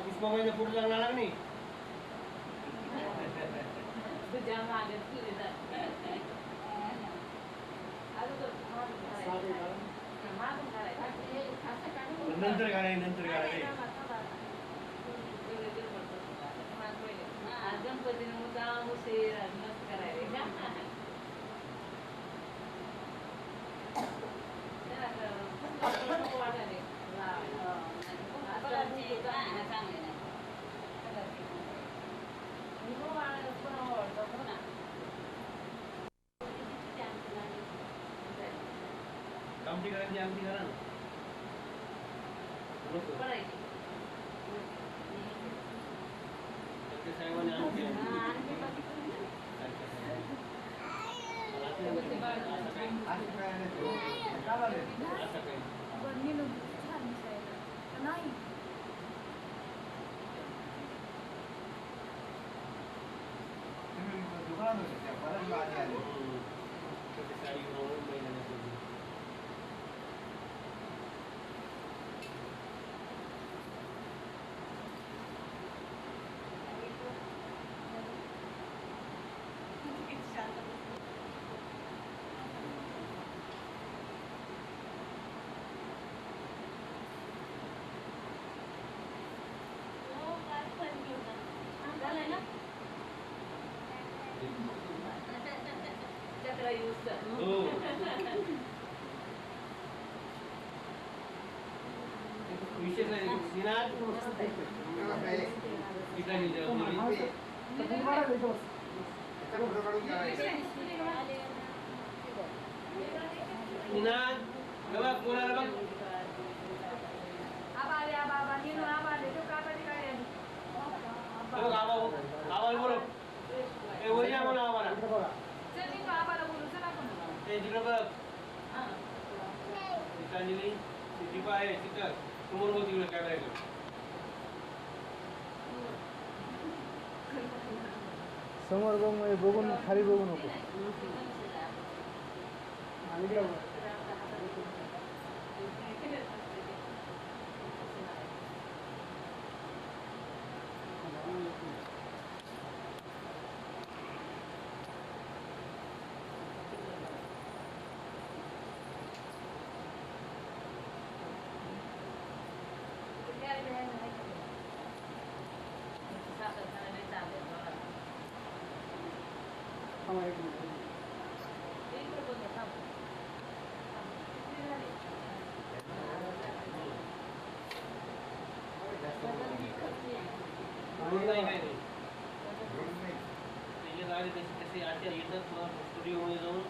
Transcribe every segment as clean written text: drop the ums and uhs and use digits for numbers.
पुष्पाबाईचा photo लागला नाही तुझ्या मागे तुझ्या नंतर गाणे नंतर गाणे गणपतीने मुद्दाम उशीर मस्त करायला वाटाले आमटी करायची आमटी करा ना साहेबांनी आमटी नाही दुकानात होते बऱ्याच आधी आले साडी महिन्याने चक्र यूज कर विशेष आहे सिनात कोणाला बघ आबाले आबा नीनू आबाले तो कापाची काय आली आवाज बोलो ए वरी आम्हाला आवाज चल नीनू आबाला बोलू चला आपण ते तिकडे बघ गीतांजली दीपा आहे तिथं समोर बघ तिकडे कॅमेरा समोर बघून खाली बघू नको स्टुडिओमध्ये जाऊन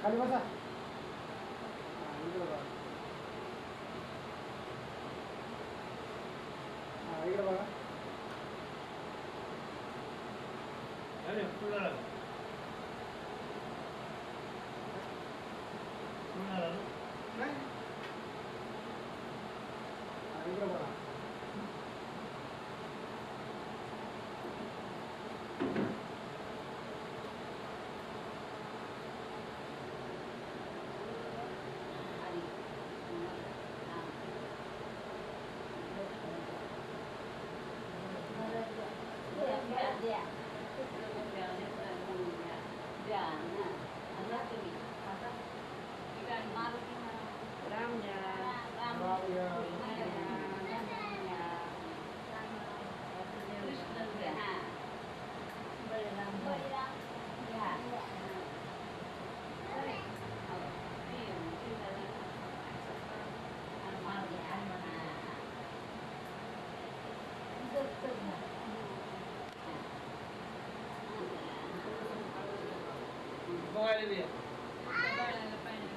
खाली बसा इकडे बघा अरे पुन्हा इकडे बघा बघायला दे. बाळाला पाणी.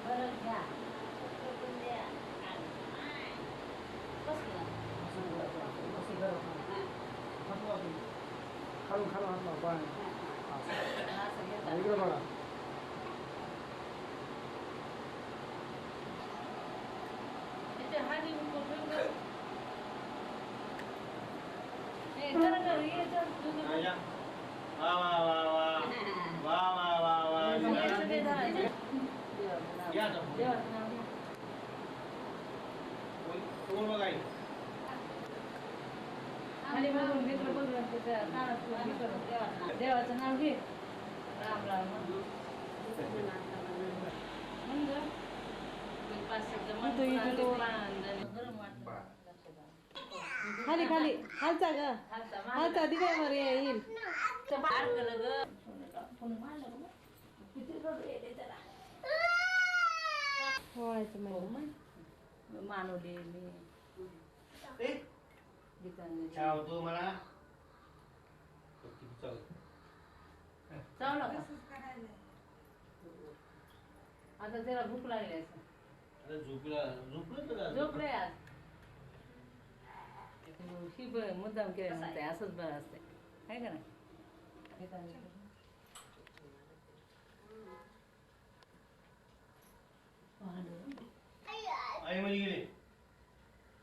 बरं घ्या. पटकन द्या. बसला. बसी बरोबर. खालून खालून हात लावा पाणी. असं घेतात. इकडे बघा. त्याच्या हानी उठून ठेव. हे कर कर ये चल तुझं. हा, या. वा वा वा वा वा वा वा वा हे सगळे धरायचे. या आता. देवाचं नाव घ्या. समोर बघाय. खाली बघून मित्र बघून त्याच्या कानात हे करून देवाचं नाव घे. राम राम म्हण. म्हण गं. पाच शब्द म्हण. गरम वाटतं. खाली खाली हालचा ग हालचा दिव्यावर येईल बारकलं गं. पण मारलं गं. किती रडू येते त्याला. व्हायचं हो माहिती मग. मानवली मी. गीतांजली. छाव तू मला. किती चाव. चावलं का? आता त्याला भूक लागली असं. अरे झोपलं तर का? झोपलंय आज. ही मुद्दाम केलं म्हणते असंच बरं असते आहे का नाही. आई म्हणजे गेली.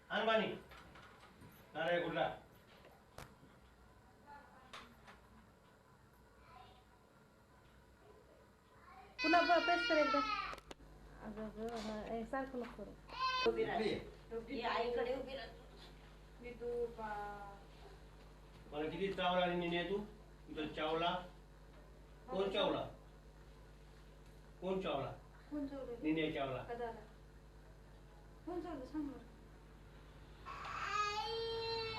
आण पाणी. नारळ कुठला? पुन्हा पेस्ट कर एकदा अगं गं सारखं नको करू आईकडे उभी राहतो. मला किती चावला आणि निने तू तुझा चावला. कोण चावला? कोण चावला? कोण चावलं? निने चावला. कदाला. कोण चावलं सांग बरं.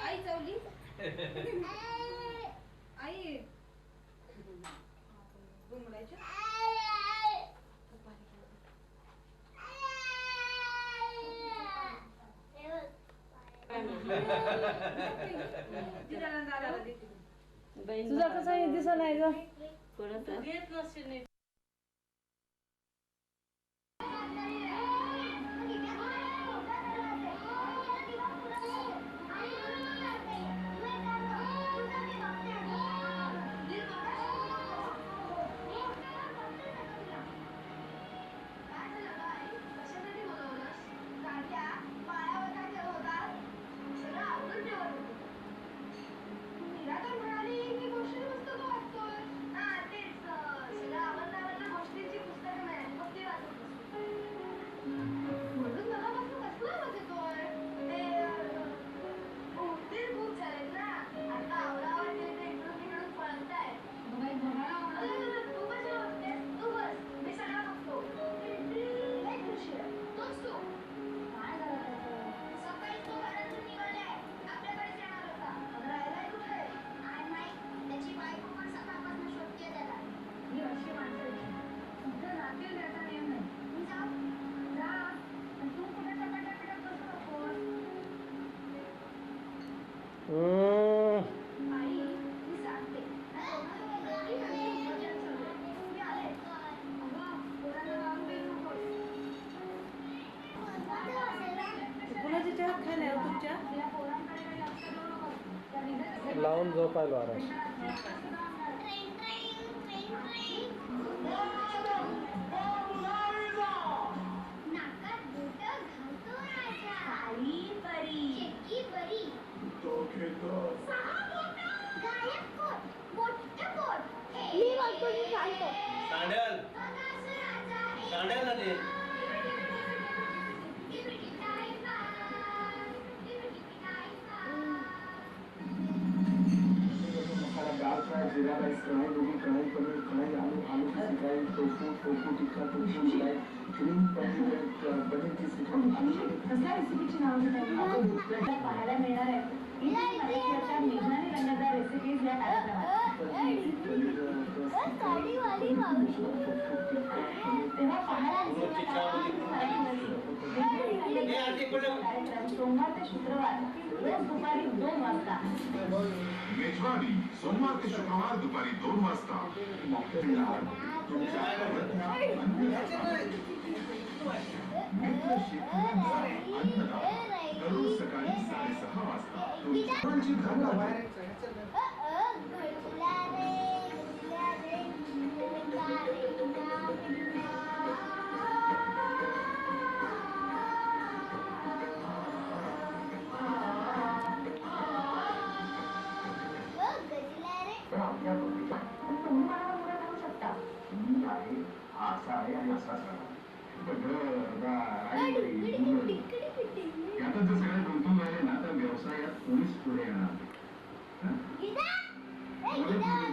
आई चावली. आई घुमडायच्या. तिला दादाला देते. तुझा कसा दिसत नाही ग कोणाचं घेत नसेल नीट. कुणाच्या चहात खायला आहे तुमच्या लावून झोपायला आराम. सांडेल. सांडेल ना ते. जीरा राइस कढ़ाई गोभी कढ़ाई पनीर कढ़ाई आलू आलू की सिकाई टोफू टोफू टिक्का टोफू मलाई क्रीम पनीर पनीर की सिकाई कसल्या रेसिपीची नाव घेतात पाहायला मिळणार आहे मेघनाने रंगतदार रेसिपीज या कार्यक्रमात तेव्हा पाहायला सोमवार ते शुक्रवार रोज दुपारी 2 वाजता वाजता. मेजवानी सोमवार ते शुक्रवार दुपारी 2 वाजता. दररोज सकाळी 6:30 वाजता तुमची तुम्ही मला मुलं म्हणू शकता. असा आहे आणि असा यातच जर सगळे गुंतून राहिले ना तर व्यवसायात कोणीच पुढे येणार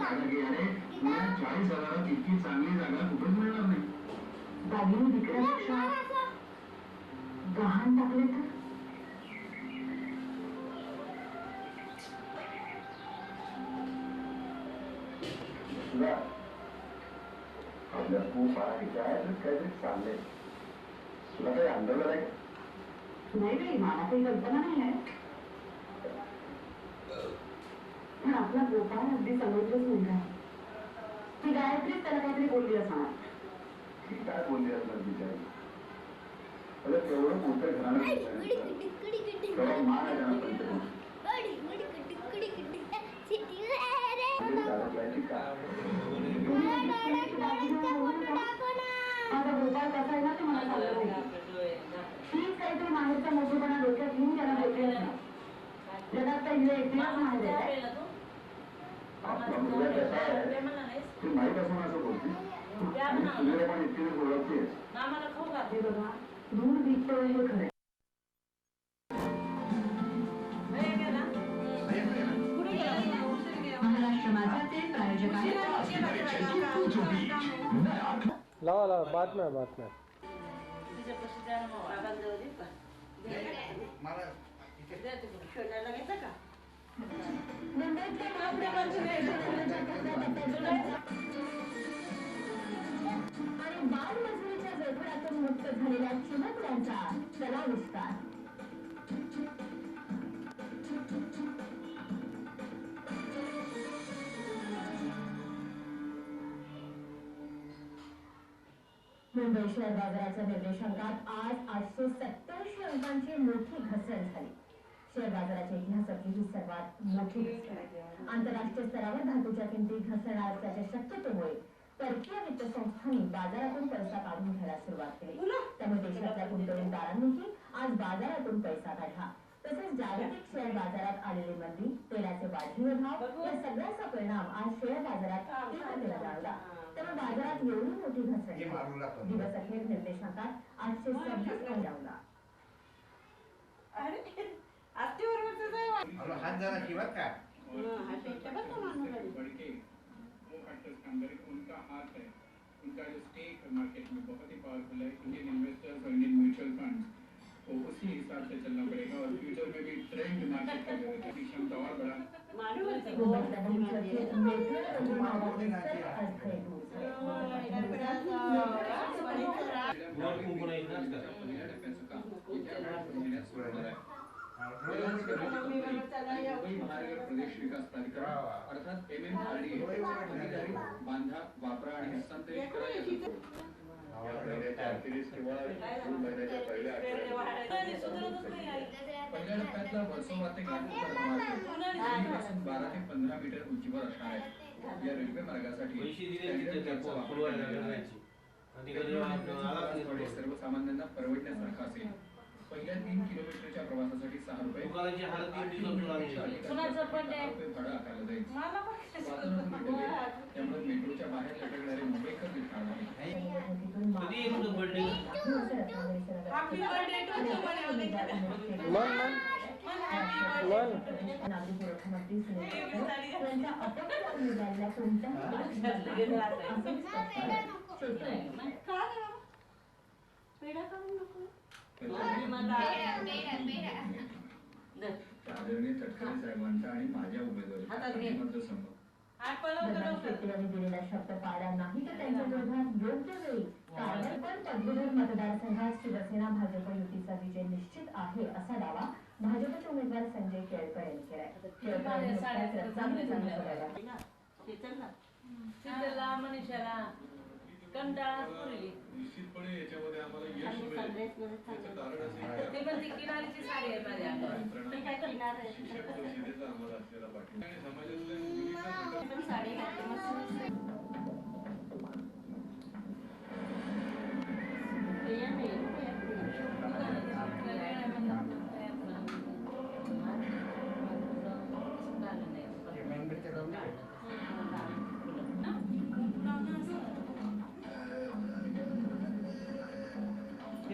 जागा घे. अरे पुण्यात 40,000 इतकी चांगली जागा कुठेच मिळणार नाही. दागिने विकण्यापेक्षा गहाण टाकले तर. तुला आपल्या खूप काय काहीतरी चाललंय. तुला काही अंदाज आहे का? नाही मला काही कल्पना नाही आहे. पण आपला गोपाळ अगदी समजलंच मुलगा आहे. ती गायत्रीच त्याला काहीतरी बोलली असणार. ती काय बोलली असणार बिचारी. अरे तेवढं मोठं घराणं तेवढा मान आहे त्यांना पंचकृषी. माझा गोपाळ कसा आहे ना ते मला सांगत नाही. तीच काहीतरी माहेरचा मोठेपणा डोक्यात घेऊन त्याला बोलली असणार. जगात तर हिला एकटीलाच माहेर आहे. आपला मुलगा कसा आहे ते माहीत असून असं बोलते. तुझ्या पण इतकीच ओळखतेस. हे बघा दूर दिसतो हे खरं. महाराष्ट्र माझाचे प्रायोजक आहेत. लावा बातम्या बातम्या. आणि बालमजुरीच्या जगभरातून मुक्त झालेल्या चिमुकल्यांचा चला विस्तार. मुंबई शेअर बाजाराच्या निर्देशांकात आज 887 अंकांची मोठी घसरण झाली. शेअर बाजाराच्या इतिहासातली ही सर्वात मोठी घसरण. आंतरराष्ट्रीय स्तरावर धातूच्या किमतीत घसरणार असल्याच्या शक्यतेमुळे परकीय वित्त संस्थांनी बाजारातून पैसा काढून घ्यायला सुरुवात केली. त्यामुळे देशातल्या गुंतवणूकदारांनीही आज बाजारातून पैसा काढला. तसेच जागतिक शेअर बाजारात आलेली मंदी, तेलाचे वाढलेले भाव या सगळ्याचा परिणाम आज शेअर बाजारात तीव्रतेला जाणवला. त्यामुळे बाजारात एवढी मोठी घसरण दिवस अखेर निर्देशांकात 826 अंकावला. हात जरा शिवत का उनका हाथ है, उनका जो स्टेक है मार्केट में बहुत ही पावरफुल है. इंडियन इन्वेस्टर्स और इंडियन म्यूचुअल फंड्स को उसी हिसाब से चलना पड़ेगा और फ्यूचर में भी ट्रेंड मार्केट का जो है क्षमता और बढ़ा. प्रदेश विकास प्राधिकरण अर्थात MMRDA अधिकारी बांधा, वापरा आणि हस्तांतरित करा. महिन्याच्या पहिल्या पहिल्या टप्प्यातला वर्सोवा ते घाटकोपर मार्ग 12 ते 15 मीटर उंचीवर असणार आहे. या रेल्वे मार्गासाठी सर्वसामान्यांना परवडण्यासारखा असेल. पहिल्या 3 किलोमीटरच्या प्रवासासाठी 6 रुपये भाडं आकारलं जाईल. त्यामुळे मेट्रोच्या बाहेर लटकणारे मुंबईकर दिसणार नाही. नागरी पुरवठा मंत्री सुनील यांच्या अपक्ष उमेदवारीला आदरणीय तटकरे साहेबांचा आणि माझ्या उमेदवारी शेतकऱ्यांनी दिलेला शब्द पाळला नाही तर त्यांच्या विरोधात योग्य वेळी कारवाई. पण पदवीधर मतदारसंघात शिवसेना भाजप युतीचा विजय निश्चित आहे असा दावा भाजपचे उमेदवार संजय केळकर यांनी केलाय. केळकर यांनी नुकताच रत्नागिरीत सभेला शीतलला मनीषाला कंटाळा पुरली निश्चितपणे याच्यामध्ये आम्हाला यश मिळेल याचं कारण असे ते पण ती किनारीची साडी आहे माझ्या अंगावर. शिक्षक परिषदेचा आम्हाला असलेला पाठिंबा आणि समाजातल्या विविध घटक साडी घातली मस्त.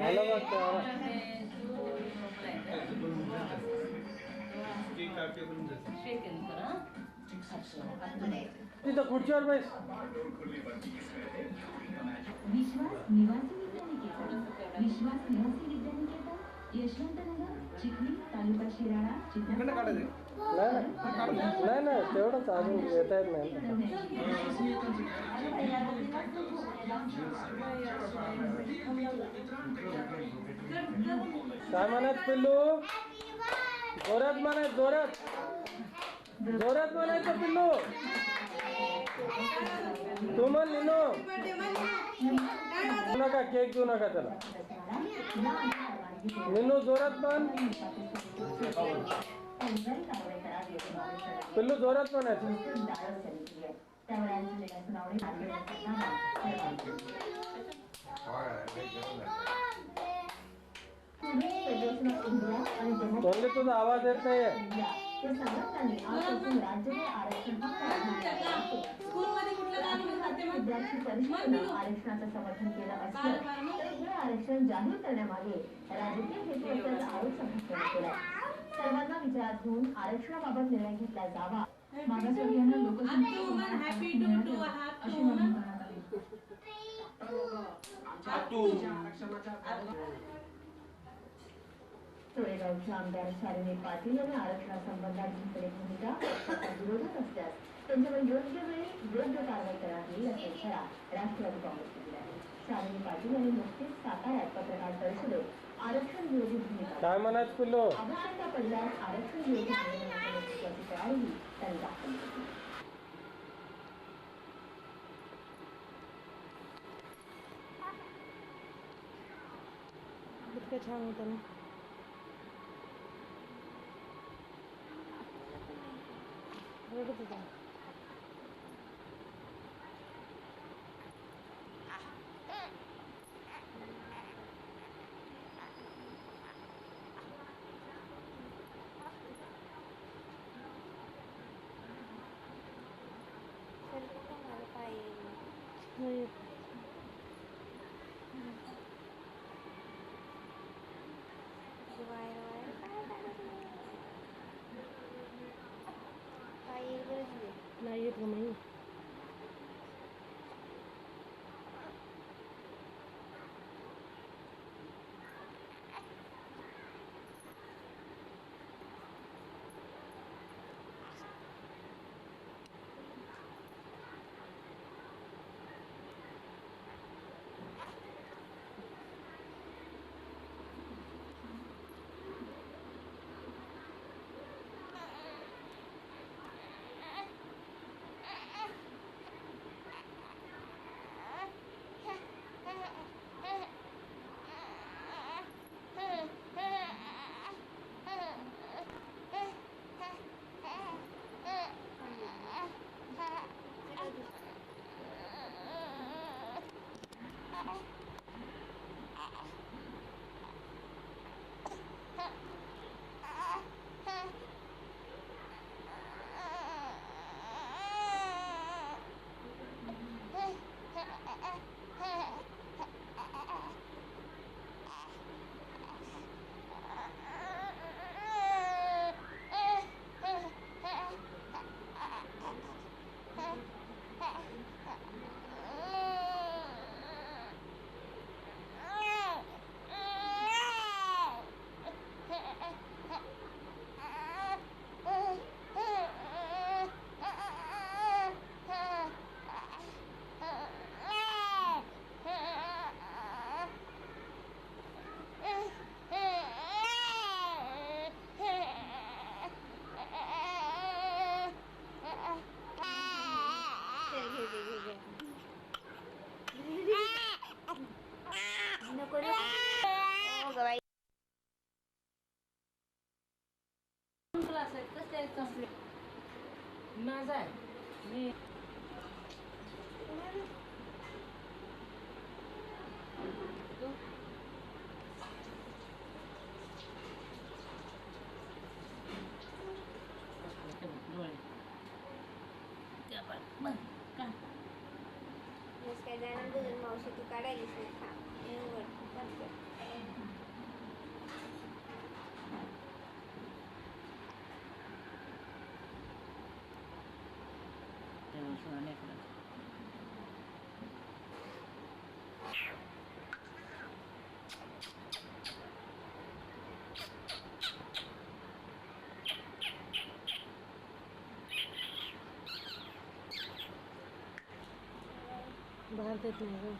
आलं वाटतं तिथं खुर्चीवर बैस. विश्वास निवासी विद्यानिकेतन. विश्वास निवासी विद्यानिकेतन यशवंतनगर, चिखली, तालुका शिराळा, चित्रपट. नाही नाही तेवढंच अजून येता येत नाही. काय म्हणायचं पिल्लू? जोरात म्हणायचं, जोरात म्हणायचं पिल्लू. तू म्हण निनो नका, केक देऊ नका त्याला. निनू जोरात म्हण. पिल्लू जोरात म्हणायचं. तोंडे तुझा आवाज येत नाहीये. विद्यार्थी परिषदेनं आरक्षणाचं समर्थन केलं असलं तरी हे आरक्षण जाहीर करण्यामागे राजकीय हेतू असल्याचा आरोप सभासदांनी केला. सर्वांना विचारात घेऊन आरक्षणाबाबत निर्णय घेतला जावा. मागासवर्गीयांना लोकसंख्या अशी मागणी करण्यात आली. तोरेगावचे आमदार शालिनी पाटील यांनी आरक्षणासंबंधात घेतलेली भूमिका विरोधात असल्यास त्यांच्यावर योग्य वेळी योग्य कारवाई करण्यात येईल असा इशारा राष्ट्रवादी काँग्रेसने दिला आहे. शालिनी पाटील यांनी नुकतीच साताऱ्यात पत्रकार परिषदेत आरक्षण विरोधी भूमिका काय म्हणायचं पिल्लू? आवश्यकता पडल्यास आरक्षण विरोधी आंदोलनाच्या नेतृत्वाची तयारीही त्यांनी दाखवली होती. इतकं छान होतं ना. रडत होता. नाही येत. नाही येत गं नाही. कसले माझा आहे मी काय जाणार तुझं मावशी तू काढायलीस नाही खा बाहेर देत नाही गं.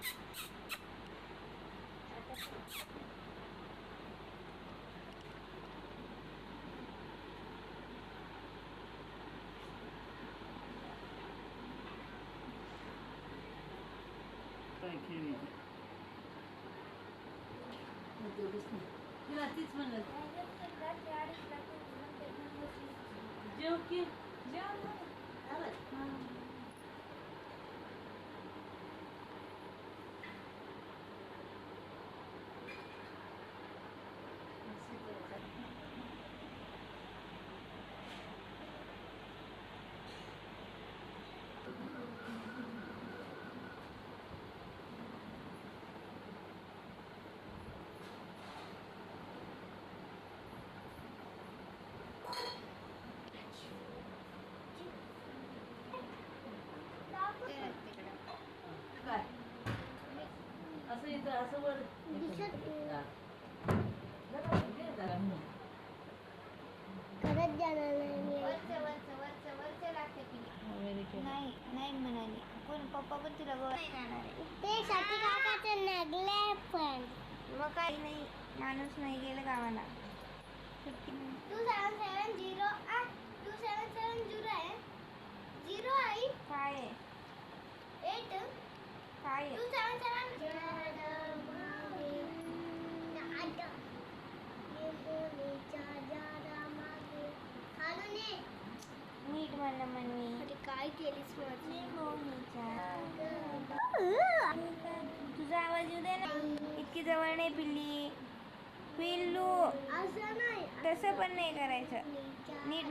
तिला तीच म्हणलं जेव की काय असं इथं असं वर खरंच जाणार नाही वरचं लागते पिली नाही म्हणाली पण पप्पा पण तुला गोवा नाही जाणार आहे ते साठी काकाचं लागले पण मग काही नाही माणूस नाही गेलं गावाला 2770 2770 आहे 0 आहे काय आहे 8 काय आहे 277 नीट म्हणलं म्हणवी काय केलीस तुझा आवाज येऊ दे ना इतकी जवळ नाही पिल्ली पिल्लू असं नाही तसं पण नाही करायचं नीट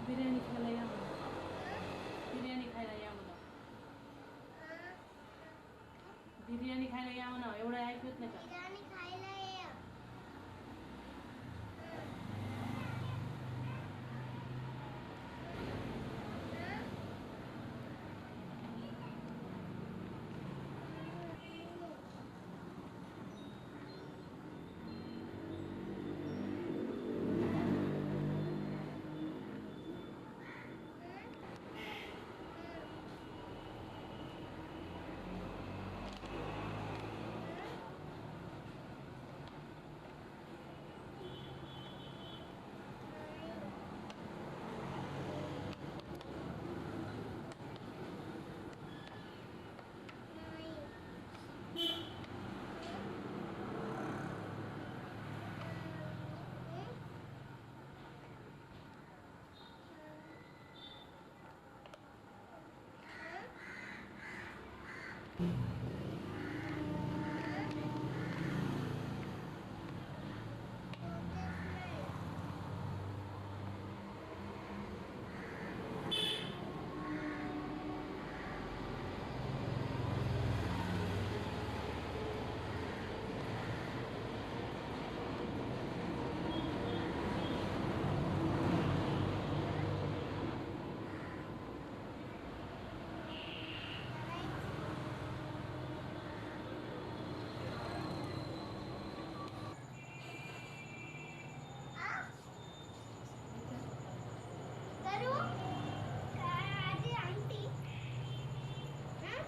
बिर्याणी खायला या म्हणा बिर्याणी खायला या म्हणा बिर्याणी खायला या म्हणा एवढं ऐकत नाही का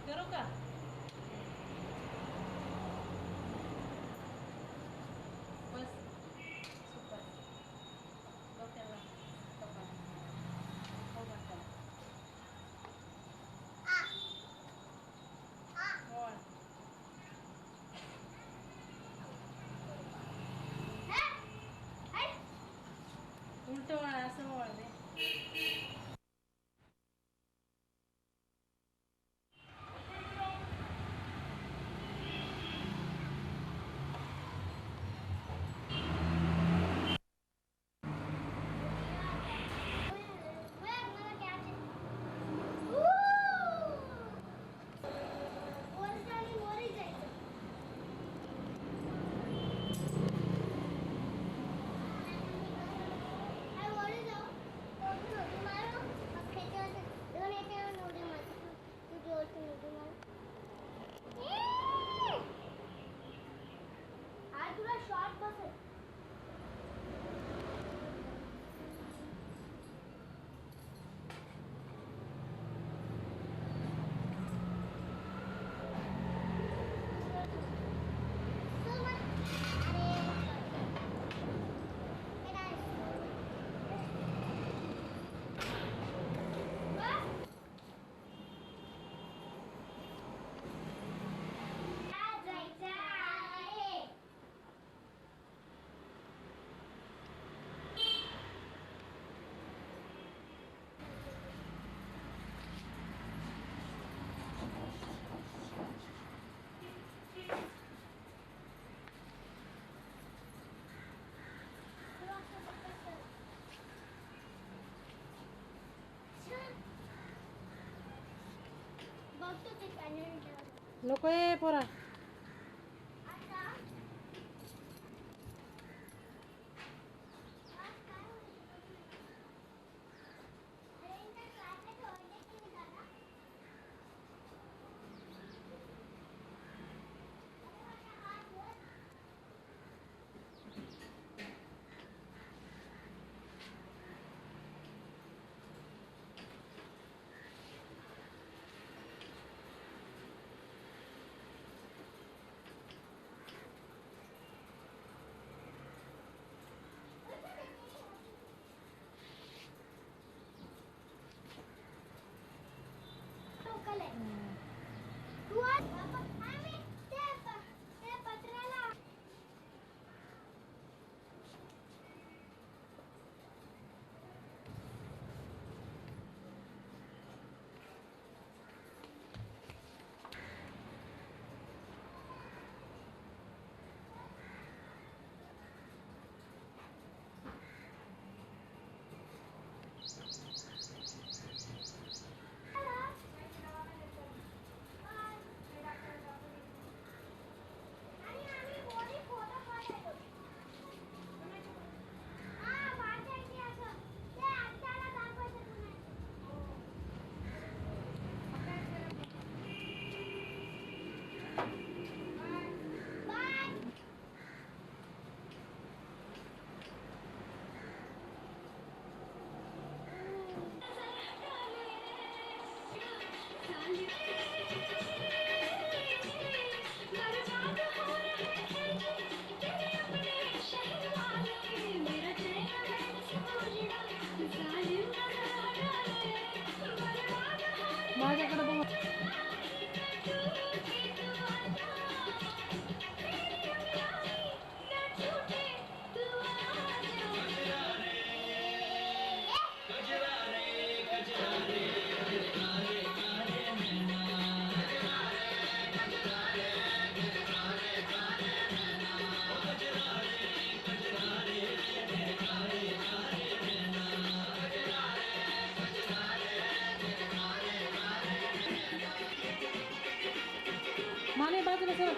करू का? बस सुपर. डोक्याला कपाळ. हो वाटतं. वळ. उलट वळ असं वळ दे. नको आहे पोरा. माझ्याकडे बघ. माने बाजूला सर.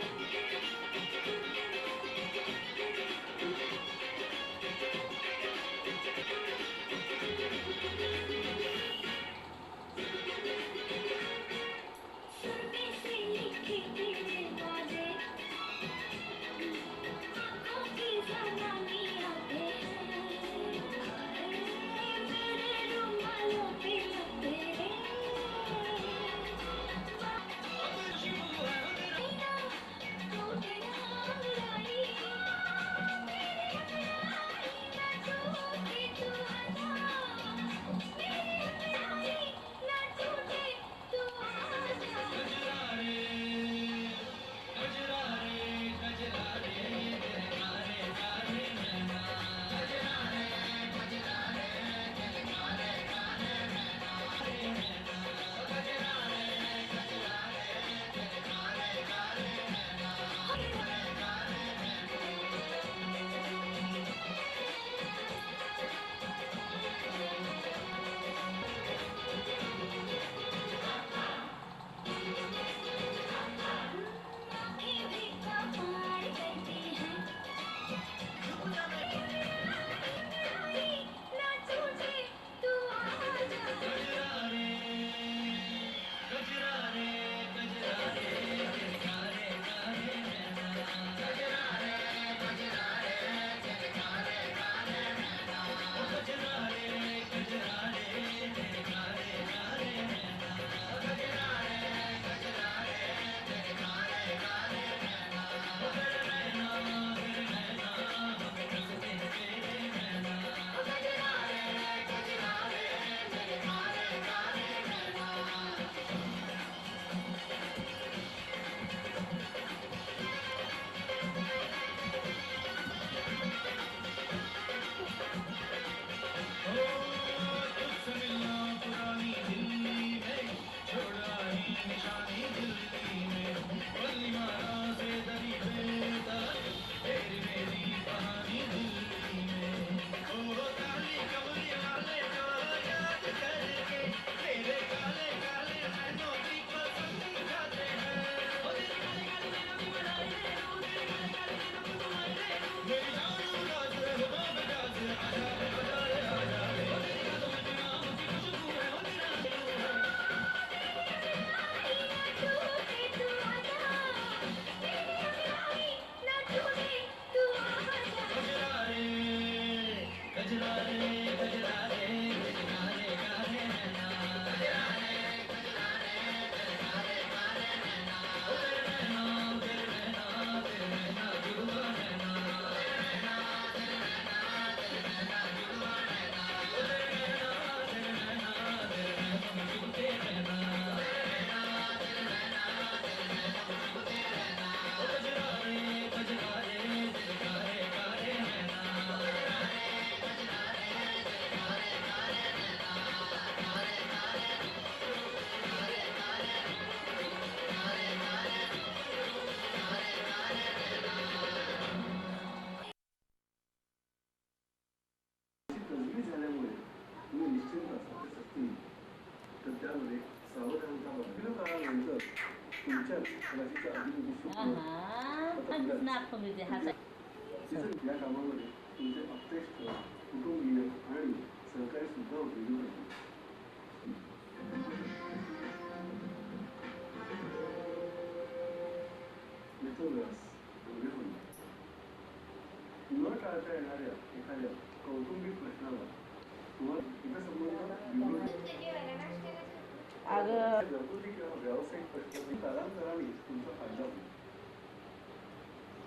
तुमच्या राशीच्या अधिपती शुक्र या कामामध्ये तुमचे अपेष्ट कुटुंबीय आणि सहकारी सुद्धा उपयोगी पडतील. मिथुनरास न टाळता येणाऱ्या एखाद्या कौटुंबिक प्रश्नाला तुम्हाला हितसंबंध घरगुती किंवा व्यावसायिक प्रश्न कालांतराने तुमचा फायदा होईल.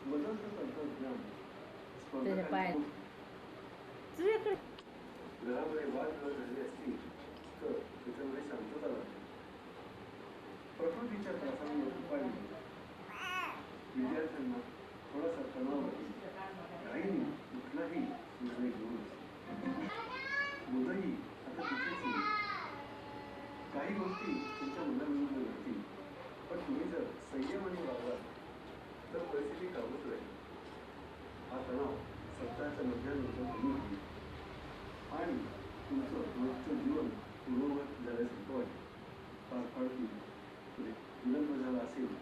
बदलतं तंत्रज्ञान घरामध्ये वादविवाद झाले असतील तर त्याच्यामध्ये शांतता लागते. प्रकृतीच्या त्रासांवर उपाय मिळतो. विद्यार्थ्यांना थोडासा तणाव वाटेल. काहींनी कुठलाही निर्णय घेऊ नये. मुलंही आता तिथेच येईल. काही गोष्टी तुमच्या मनाविरुद्ध घडतील, पण तुम्ही जर संयमाने वागलात तर परिस्थिती काबूत राहील. हा तणाव सप्ताहाच्या मध्यानंतर कमी होईल आणि तुमचं रोजचं जीवन पूर्ववत झाल्यासारखं वाटेल. पारपाडती विलंब झाला असेल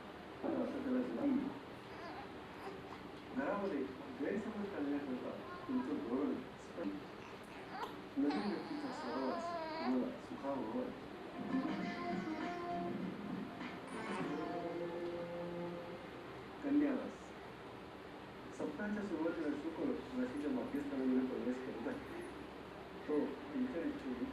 तर असं त्याला जरी घरामध्ये गैरसमज करण्याकरता तुमचं धोरण नवीन व्यक्तीचा सहवास तुम्हाला सुखावह वाटेल. कन्या रास सप्ताहाच्या सुरुवातीला शुक्र राशीच्या भाग्यस्थानामध्ये प्रवेश करत आहे. तो तुमच्या इच्छेने